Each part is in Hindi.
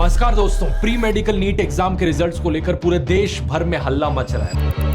नमस्कार दोस्तों, प्री मेडिकल नीट एग्जाम के रिजल्ट्स को लेकर पूरे देश भर में हल्ला मच रहा है।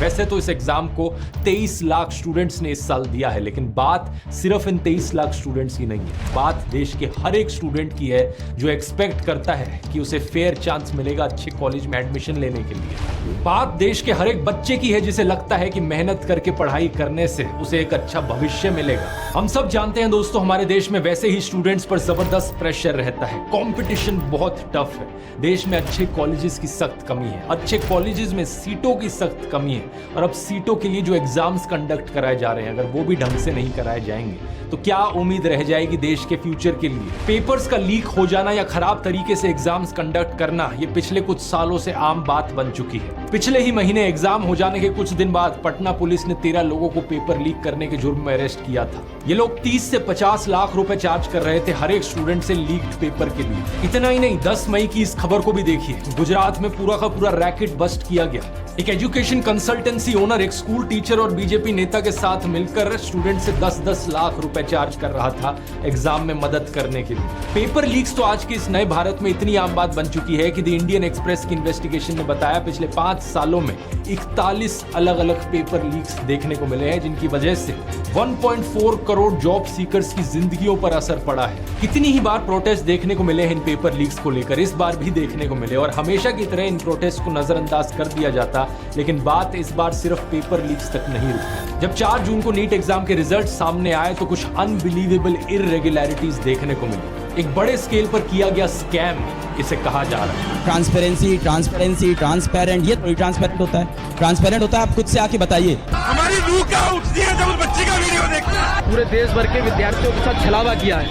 वैसे तो इस एग्जाम को 23 लाख स्टूडेंट्स ने इस साल दिया है, लेकिन बात सिर्फ इन 23 लाख स्टूडेंट्स की नहीं है। बात देश के हर एक स्टूडेंट की है जो एक्सपेक्ट करता है कि उसे फेयर चांस मिलेगा अच्छे कॉलेज में एडमिशन लेने के लिए। बात देश के हर एक बच्चे की है जिसे लगता है कि मेहनत करके पढ़ाई करने से उसे एक अच्छा भविष्य मिलेगा। हम सब जानते हैं दोस्तों, हमारे देश में वैसे ही स्टूडेंट्स पर जबरदस्त प्रेशर रहता है। कॉम्पिटिशन बहुत टफ है। देश में अच्छे कॉलेजेस की सख्त कमी है, अच्छे कॉलेजेस में सीटों की सख्त कमी है, और अब सीटों के लिए जो एग्जाम्स कंडक्ट कराए जा रहे हैं, अगर वो भी ढंग से नहीं कराए जाएंगे तो क्या उम्मीद रह जाएगी देश के फ्यूचर के लिए। पेपर्स का लीक हो जाना या खराब तरीके से एग्जाम्स कंडक्ट करना, ये पिछले कुछ सालों से आम बात बन चुकी है। पिछले ही महीने एग्जाम हो जाने के कुछ दिन बाद पटना पुलिस ने 13 लोगों को पेपर लीक करने के जुर्म में अरेस्ट किया था। ये लोग 30 से 50 लाख रुपए चार्ज कर रहे थे हर एक स्टूडेंट से लीक्ड पेपर के लिए। इतना ही नहीं, 10 मई की इस खबर को भी देखिए। गुजरात में पूरा का पूरा रैकेट बस्ट किया गया। एक एजुकेशन कंसल्टेंसी ओनर एक स्कूल टीचर और बीजेपी नेता के साथ मिलकर स्टूडेंट से 10-10 लाख रुपए चार्ज कर रहा था एग्जाम में मदद करने के लिए। पेपर लीक्स तो आज के इस नए भारत में इतनी आम बात बन चुकी है कि द इंडियन एक्सप्रेस की इन्वेस्टिगेशन ने बताया पिछले 5 सालों में 41 अलग अलग पेपर लीक्स देखने को मिले हैं, जिनकी वजह से 1.4 करोड़ जॉब सीकर्स की जिंदगियों पर असर पड़ा है। कितनी ही बार प्रोटेस्ट देखने को मिले हैं इन पेपर लीक्स को लेकर, इस बार भी देखने को मिले, और हमेशा की तरह इन प्रोटेस्ट को नजरअंदाज कर दिया जाता। लेकिन बात इस बार सिर्फ पेपर लीक्स तक नहीं रुकी। जब 4 जून को नीट एग्जाम के रिजल्ट सामने आए तो कुछ अनबिलीवेबल इररेगुलैरिटीज देखने को मिली। एक बड़े स्केल पर किया गया स्कैम इसे कहा जा रहा है। ट्रांसपेरेंसी, ट्रांसपेरेंट, ये थोड़ी ट्रांसपेरेंट होता है। ट्रांसपेरेंट होता है, आप खुद से आके बताइए। हमारी रूह क्या उठती है जब उस बच्चे का वीडियो देखते हैं। पूरे देश भर के विद्यार्थियों के साथ छलावा किया है।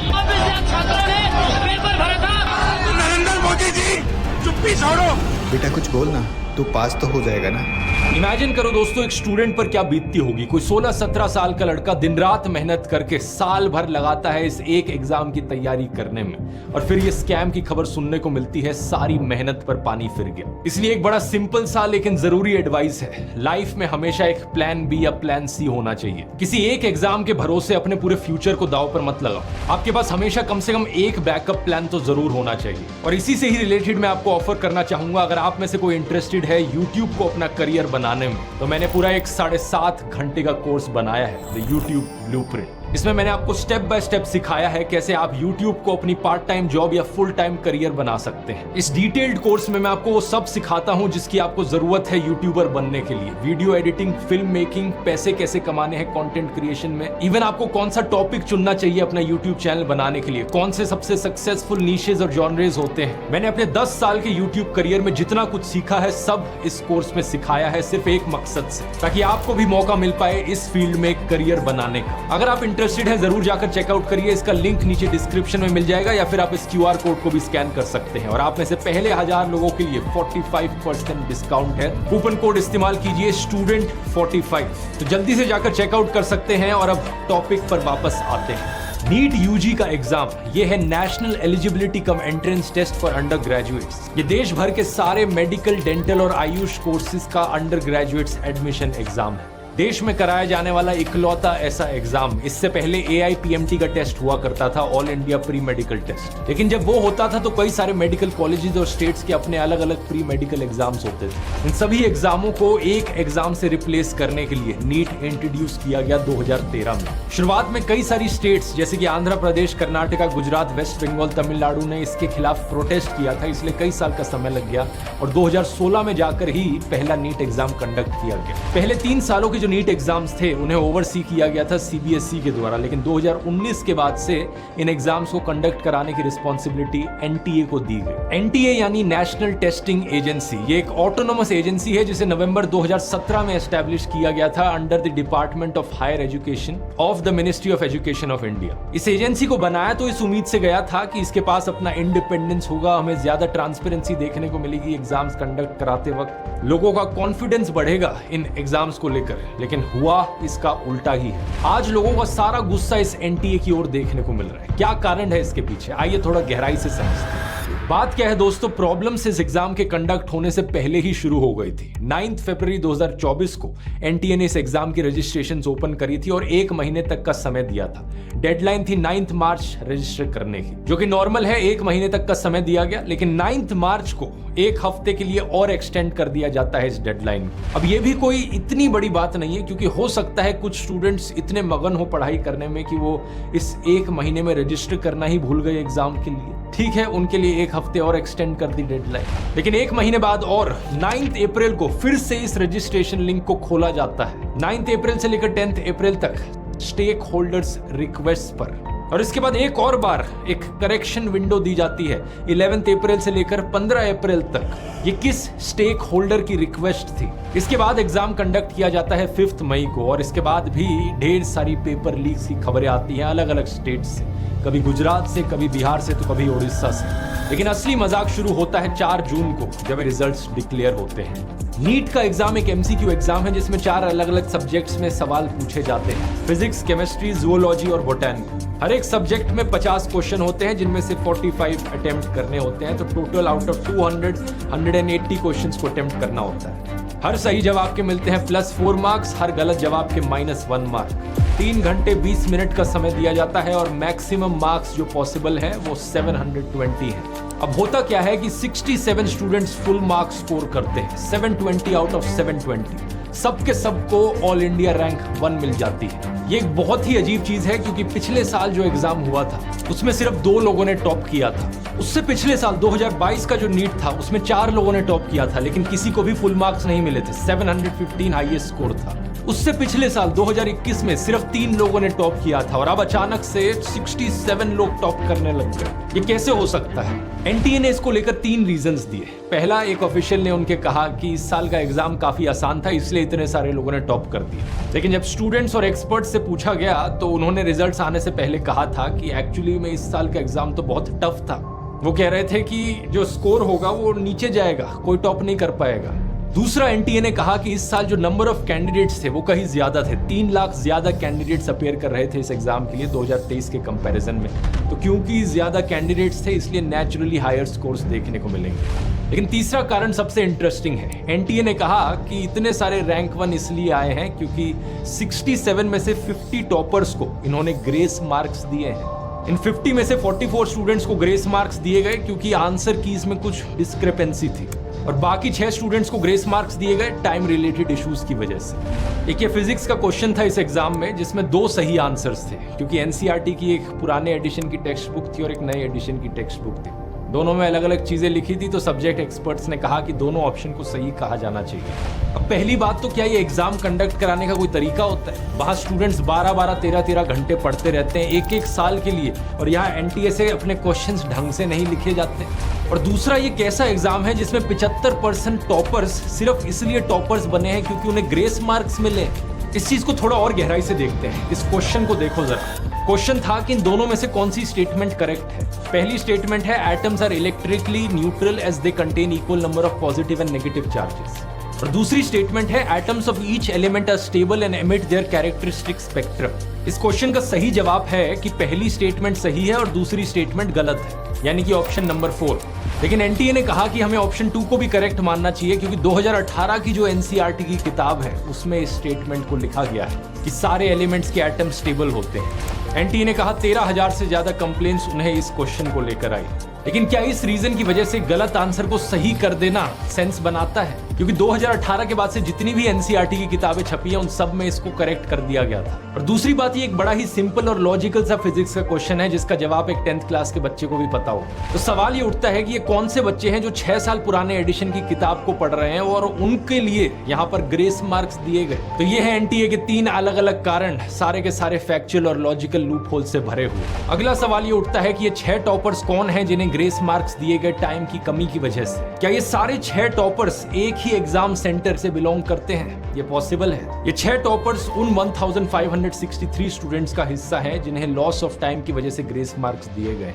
नरेंद्र मोदी जी, चुप्पी छोड़ो। बेटा कुछ बोल ना, तू पास तो हो जाएगा ना। इमेजिन करो दोस्तों, एक स्टूडेंट पर क्या बीतती होगी। कोई 16-17 साल का लड़का दिन रात मेहनत करके साल भर लगाता है इस एक एग्जाम की तैयारी करने में, और फिर ये स्कैम की खबर सुनने को मिलती है। सारी मेहनत पर पानी फिर गया। इसलिए एक बड़ा सिंपल सा लेकिन जरूरी एडवाइस है, लाइफ में हमेशा एक प्लान बी या प्लान सी होना चाहिए। किसी एक एग्जाम के भरोसे अपने पूरे फ्यूचर को दांव पर मत लगाओ। आपके पास हमेशा कम से कम एक बैकअप प्लान तो जरूर होना चाहिए। और इसी से ही रिलेटेड मैं आपको ऑफर करना चाहूंगा, अगर आप में से कोई इंटरेस्टेड है यूट्यूब को अपना करियर बनाने में, तो मैंने पूरा एक 7.5 घंटे का कोर्स बनाया है, द यूट्यूब ब्लूप्रिंट। इसमें मैंने आपको स्टेप बाय स्टेप सिखाया है कैसे आप YouTube को अपनी पार्ट टाइम जॉब या फुल टाइम करियर बना सकते हैं। इस डिटेल्ड कोर्स में मैं आपको वो सब सिखाता हूं जिसकी आपको जरूरत है यूट्यूबर बनने के लिए। वीडियो एडिटिंग, फिल्म मेकिंग, पैसे कैसे कमाने हैं कंटेंट क्रिएशन में, इवन आपको कौन सा टॉपिक चुनना चाहिए अपना यूट्यूब चैनल बनाने के लिए, कौन से सबसे सक्सेसफुल नीशेज और जॉनरेज होते हैं। मैंने अपने 10 साल के यूट्यूब करियर में जितना कुछ सीखा है सब इस कोर्स में सिखाया है, सिर्फ एक मकसद से, ताकि आपको भी मौका मिल पाए इस फील्ड में करियर बनाने का। अगर आप इंटरेस्टेड है जरूर जाकर चेकआउट करिए। इसका लिंक नीचे डिस्क्रिप्शन में मिल जाएगा, या फिर आप इस QR कोड को भी स्कैन कर सकते हैं। और आप में से पहले 1000 लोगों के लिए 45% डिस्काउंट है। कूपन कोड इस्तेमाल कीजिए STUDENT45। तो जल्दी से जाकर चेकआउट कर सकते हैं। और अब टॉपिक पर वापस आते हैं। नीट यूजी का एग्जाम ये है national eligibility cum entrance test for undergraduates. ये देश भर के सारे मेडिकल, डेंटल और आयुष कोर्सेज का अंडर ग्रेजुएट्स एडमिशन एग्जाम है। देश में कराया जाने वाला इकलौता ऐसा एग्जाम। इससे पहले AIPMT का टेस्ट हुआ करता था, all India pre medical test. लेकिन जब वो होता था तो कई सारे मेडिकल कॉलेजेस और स्टेट्स के अपने अलग अलग प्री मेडिकल एग्जाम्स होते थे। इन सभी एग्जामों को एक एग्जाम से रिप्लेस करने के लिए नीट इंट्रोड्यूस किया गया 2013 में। शुरुआत में कई सारी स्टेट्स जैसे कि आंध्र प्रदेश, कर्नाटका, गुजरात, वेस्ट बंगाल, तमिलनाडु ने इसके खिलाफ प्रोटेस्ट किया था, इसलिए कई साल का समय लग गया और 2016 में जाकर ही पहला नीट एग्जाम कंडक्ट किया गया। पहले 3 सालों के जो नीट एग्जाम्स थे उन्हें ओवरसी किया गया था CBSE के द्वारा, लेकिन 2019 के बाद से इन एग्जाम्स को कंडक्ट कराने की रिस्पॉन्सिबिलिटी NTA को दी गई। NTA यानी नेशनल टेस्टिंग एजेंसी, ये एक ऑटोनोमस एजेंसी है जिसे नवंबर 2017 में एस्टैब्लिश किया गया था under the department of higher education of the ministry of education of India. इस एजेंसी को बनाया तो इस उम्मीद से गया था कि इसके पास अपना इंडिपेंडेंस होगा, हमें ज्यादा ट्रांसपेरेंसी देखने को मिलेगी एग्जाम्स कंडक्ट कराते वक्त, लोगों का कॉन्फिडेंस बढ़ेगा इन एग्जाम्स को लेकर। लेकिन हुआ इसका उल्टा ही है। आज लोगों का सारा गुस्सा इस NTA की ओर देखने को मिल रहा है। क्या कारण है इसके पीछे, आइए थोड़ा गहराई से समझते हैं। बात क्या है दोस्तों, प्रॉब्लम्स इस एग्जाम के कंडक्ट होने से पहले ही शुरू हो गई थी। 9 फरवरी 2024 को एनटीए ने इस एग्जाम की रजिस्ट्रेशन ओपन करी थी और 1 महीने तक का समय दिया था। डेडलाइन थी 9 मार्च रजिस्टर करने की, जो कि नॉर्मल है, 1 महीने तक का समय दिया गया, लेकिन 9 मार्च को 1 हफ्ते के लिए और एक्सटेंड कर दिया जाता है इस डेडलाइन को। अब ये भी कोई इतनी बड़ी बात नहीं है, क्योंकि हो सकता है कुछ स्टूडेंट्स इतने मगन हो पढ़ाई करने में कि वो इस 1 महीने में रजिस्टर करना ही भूल गए एग्जाम के लिए। ठीक है, उनके लिए 1 हफ्ते और एक्सटेंड कर दी डेडलाइन, लेकिन 1 महीने बाद और 9 अप्रैल को फिर से इस रजिस्ट्रेशन लिंक को खोला जाता है। 9 अप्रैल से लेकर 10 अप्रैल तक स्टेक होल्डर्स रिक्वेस्ट पर, और इसके बाद एक और बार एक करेक्शन विंडो दी जाती है 11 अप्रैल से लेकर 15 अप्रैल तक। ये किस स्टेक होल्डर की रिक्वेस्ट थी? इसके बाद एग्जाम कंडक्ट किया जाता है 5 मई को, और इसके बाद भी ढेर सारी पेपर लीक्स की खबरें आती हैं अलग अलग स्टेट से, कभी गुजरात से, कभी बिहार से, तो कभी उड़ीसा से। लेकिन असली मजाक शुरू होता है 4 जून को, जब रिजल्ट्स डिक्लेयर होते हैं। नीट का एग्जाम एक एमसीक्यू एग्जाम है जिसमें 4 अलग अलग सब्जेक्ट्स में सवाल पूछे जाते हैं, फिजिक्स, केमिस्ट्री, जूलॉजी और बोटैनिकी। हर एक सब्जेक्ट में 50 क्वेश्चन होते हैं, जिनमें से 45 अटेम्प्ट करने होते हैं, तो टोटल आउट ऑफ 200 180 क्वेश्चंस को अटेम्प्ट करना होता है। हर सही जवाब के मिलते हैं +4 मार्क्स, हर गलत जवाब के -1 मार्क। 3 घंटे 20 मिनट का समय दिया जाता है और मैक्सिमम मार्क्स जो पॉसिबल है वो 720 है। अब होता क्या है कि 67 स्टूडेंट्स फुल मार्क्स स्कोर करते हैं, 720 आउट ऑफ 720। सबके सबको ऑल इंडिया रैंक 1 मिल जाती है। ये एक बहुत ही अजीब चीज है, क्योंकि पिछले साल जो एग्जाम हुआ था उसमें सिर्फ 2 लोगों ने टॉप किया था। उससे पिछले साल 2022 का जो नीट था उसमें 4 लोगों ने टॉप किया था, लेकिन किसी को भी फुल मार्क्स नहीं मिले थे। 715 हाईएस्ट स्कोर था। उससे पिछले साल 2021 में सिर्फ 3 लोगों ने टॉप किया था, और अब अचानक से 67 लोग टॉप करने लग गए। ये कैसे हो सकता है? एनटीए ने इसको लेकर 3 रीजंस दिए। पहला, एक ऑफिशियल ने उनके कहा कि इस साल का एग्जाम काफी आसान था, इसलिए इतने सारे लोगों ने टॉप कर दिया। लेकिन जब स्टूडेंट्स और एक्सपर्ट्स से पूछा गया तो उन्होंने रिजल्ट्स आने से पहले कहा था कि एक्चुअली में इस साल का एग्जाम तो बहुत टफ था। वो कह रहे थे कि जो स्कोर होगा वो नीचे जाएगा, कोई टॉप नहीं कर पाएगा। दूसरा, एनटीए ने कहा कि इस साल जो नंबर ऑफ कैंडिडेट्स थे वो कहीं ज्यादा थे। 3 लाख ज्यादा कैंडिडेट्स अपेयर कर रहे थे इस एग्जाम के लिए 2023 के कंपैरिजन में। तो क्योंकि ज्यादा कैंडिडेट्स थे इसलिए नेचुरली हायर स्कोर्स देखने को मिलेंगे। लेकिन तीसरा कारण सबसे इंटरेस्टिंग है। एनटीए ने कहा कि इतने सारे रैंक 1 इसलिए आए हैं क्योंकि 67 में से 50 टॉपर्स को इन्होंने ग्रेस मार्क्स दिए हैं। इन 50 में से 44 स्टूडेंट्स को ग्रेस मार्क्स दिए गए क्योंकि आंसर कीज में कुछ डिस्क्रिपेंसी थी, और बाकी 6 स्टूडेंट्स को ग्रेस मार्क्स दिए गए टाइम रिलेटेड इश्यूज की वजह से। एक ये फिजिक्स का क्वेश्चन था इस एग्जाम में जिसमें 2 सही आंसर्स थे, क्योंकि एनसीईआरटी की एक पुराने एडिशन की टेक्स्ट बुक थी और एक नए एडिशन की टेक्स्ट बुक थी। दोनों में अलग अलग चीजें लिखी थी, तो सब्जेक्ट एक्सपर्ट्स ने कहा कि दोनों ऑप्शन को सही कहा जाना चाहिए। अब पहली बात तो क्या ये एग्जाम कंडक्ट कराने का कोई तरीका होता है? वहां स्टूडेंट्स 12-12, 13-13 घंटे पढ़ते रहते हैं एक साल के लिए, और यहाँ एनटीए से अपने क्वेश्चंस ढंग से नहीं लिखे जाते। और दूसरा, ये कैसा एग्जाम है जिसमें 75% टॉपर्स सिर्फ इसलिए टॉपर्स बने हैं क्योंकि उन्हें ग्रेस मार्क्स मिले? इस चीज को थोड़ा और गहराई से देखते हैं। इस क्वेश्चन को देखो जरा। क्वेश्चन था कि इन दोनों में से कौन सी स्टेटमेंट करेक्ट है। पहली स्टेटमेंट है atoms are electrically neutral as they contain equal number of positive and negative charges. और दूसरी स्टेटमेंट है atoms of each element are stable and emit their characteristic spectrum. इस क्वेश्चन का सही जवाब है कि पहली स्टेटमेंट सही है और दूसरी स्टेटमेंट गलत है, यानी कि ऑप्शन नंबर 4। लेकिन एनटीए ने कहा कि हमें ऑप्शन 2 को भी करेक्ट मानना चाहिए, क्योंकि 2018 की जो एनसीईआरटी की किताब है उसमें इस स्टेटमेंट को लिखा गया है कि सारे एलिमेंट्स के एटम स्टेबल होते हैं। एनटीए ने कहा 13,000 से ज्यादा कंप्लेंट्स उन्हें इस क्वेश्चन को लेकर आई। लेकिन क्या इस रीजन की वजह से गलत आंसर को सही कर देना सेंस बनाता है? क्योंकि 2018 के बाद से जितनी भी एनसीईआरटी की किताबें छपी हैं उन सब में इसको करेक्ट कर दिया गया था। और दूसरी बात, ये एक बड़ा ही सिंपल और लॉजिकल सा फिजिक्स का क्वेश्चन है जिसका जवाब एक 10th क्लास के बच्चे को भी पता हो। तो सवाल ये उठता है कि ये कौन से बच्चे हैं जो 6 साल पुराने एडिशन की किताब को पढ़ रहे हैं और उनके लिए यहाँ पर ग्रेस मार्क्स दिए गए? तो ये है एनटीए के 3 अलग अलग कारण, सारे के सारे फैक्चुअल और लॉजिकल लूप होल से भरे हुए। अगला सवाल ये उठता है कि ये 6 टॉपर्स कौन हैं जिन्हें ग्रेस मार्क्स दिए गए टाइम की कमी की वजह से? क्या ये सारे 6 टॉपर्स एक ही एग्जाम सेंटर से बिलोंग करते हैं? ये पॉसिबल है। ये 6 टॉपर्स उन 1563 स्टूडेंट्स का हिस्सा है जिन्हें लॉस ऑफ टाइम की वजह से ग्रेस मार्क्स दिए गए।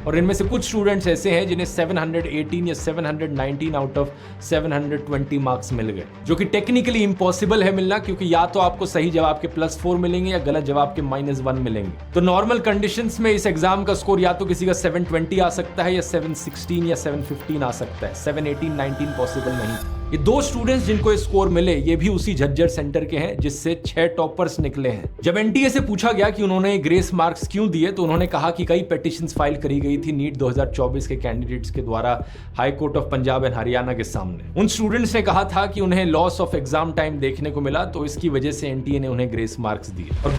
और इनमें से कुछ स्टूडेंट्स ऐसे हैं जिन्हें 718 या 719 आउट ऑफ 720 मार्क्स मिल गए, जो कि टेक्निकली इम्पॉसिबल है मिलना, क्योंकि या तो आपको सही जवाब के +4 मिलेंगे या गलत जवाब के -1 मिलेंगे। तो नॉर्मल कंडीशंस में इस एग्जाम का स्कोर या तो किसी का 720 आ सकता है या 716 या 715 आ सकता है। 718, 19 पॉसिबल नहीं। ये दो स्टूडेंट्स जिनको ये स्कोर मिले ये भी उसी झज्जर सेंटर के हैं जिससे 6 टॉपर्स निकले हैं। जब एनटीए से पूछा गया कि उन्होंने ग्रेस मार्क्स क्यों दिए, तो उन्होंने कहा कि कई पिटीशंस फाइल करी गई थी नीट 2024 के कैंडिडेट्स के द्वारा high court of Punjab and Haryana के सामने। उन स्टूडेंट्स ने कहा था कि उन्हें लॉस ऑफ एग्जाम टाइम देखने को मिला, तो इसकी वजह से एनटीए ने उन्हें ग्रेस मार्क्स दिए।